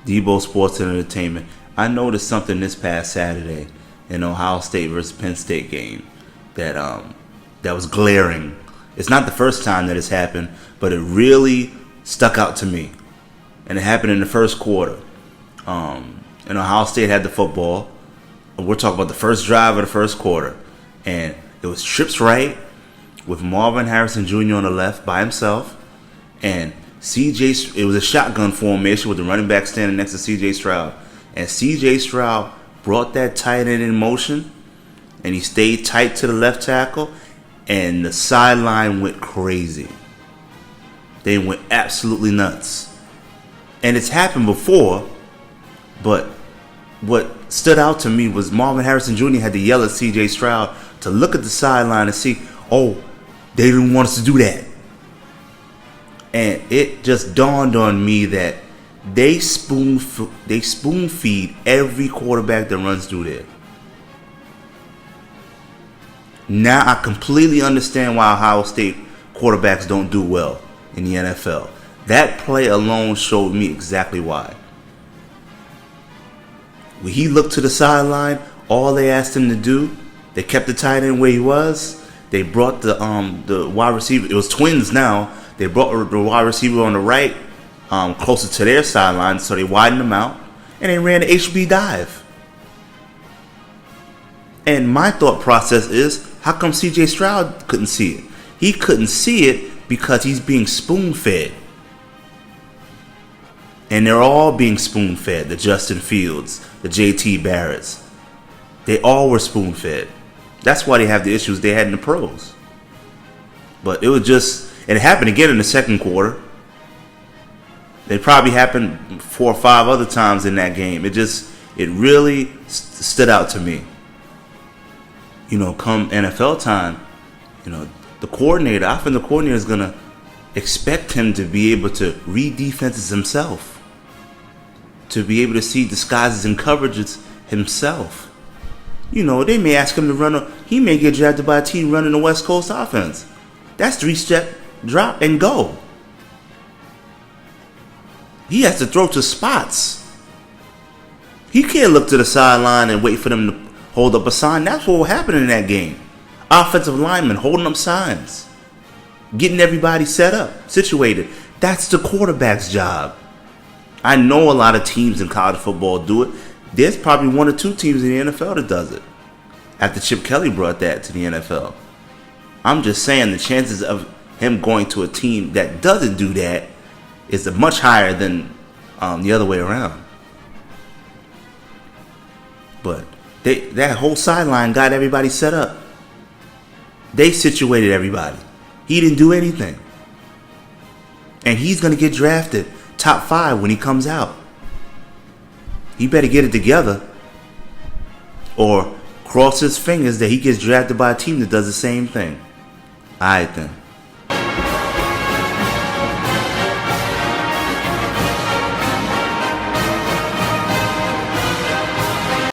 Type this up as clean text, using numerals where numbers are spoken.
Debo Sports and Entertainment. I noticed something this past Saturday in Ohio State versus Penn State game that was glaring. It's not the first time that it's happened, but it really stuck out to me. And it happened in the first quarter. And Ohio State had the football. We're talking about the first drive of the first quarter. And it was trips right with Marvin Harrison Jr. on the left by himself. And it was a shotgun formation with the running back standing next to C.J. Stroud. And C.J. Stroud brought that tight end in motion. And he stayed tight to the left tackle. And the sideline went crazy. They went absolutely nuts. And it's happened before. But what stood out to me was Marvin Harrison Jr. had to yell at C.J. Stroud to look at the sideline and see, oh, they didn't want us to do that. And it just dawned on me that they spoon feed every quarterback that runs through there. Now I completely understand why Ohio State quarterbacks don't do well in the NFL. That play alone showed me exactly why. When he looked to the sideline, all they asked him to do, they kept the tight end where he was. They brought the wide receiver. It was twins now. They brought the wide receiver on the right closer to their sideline, so they widened them out, and they ran an HB dive. And my thought process is, how come C.J. Stroud couldn't see it? He couldn't see it because he's being spoon-fed. And they're all being spoon-fed. The Justin Fields, the J.T. Barretts. They all were spoon-fed. That's why they have the issues they had in the pros. But it happened again in the second quarter. It probably happened 4 or 5 other times in that game. It really stood out to me. Come NFL time, the offensive coordinator is going to expect him to be able to read defenses himself, to be able to see disguises and coverages himself. They may ask him to he may get drafted by a team running the West Coast offense. That's 3-step drop and go. He has to throw to spots. He can't look to the sideline and wait for them to hold up a sign. That's what happened in that game. Offensive linemen holding up signs. Getting everybody set up, situated. That's the quarterback's job. I know a lot of teams in college football do it. There's probably 1 or 2 teams in the NFL that does it. After Chip Kelly brought that to the NFL. I'm just saying the chances of him going to a team that doesn't do that is much higher than the other way around. But that whole sideline got everybody set up. They situated everybody. He didn't do anything. And he's going to get drafted top 5 when he comes out. He better get it together or cross his fingers that he gets drafted by a team that does the same thing. All right then.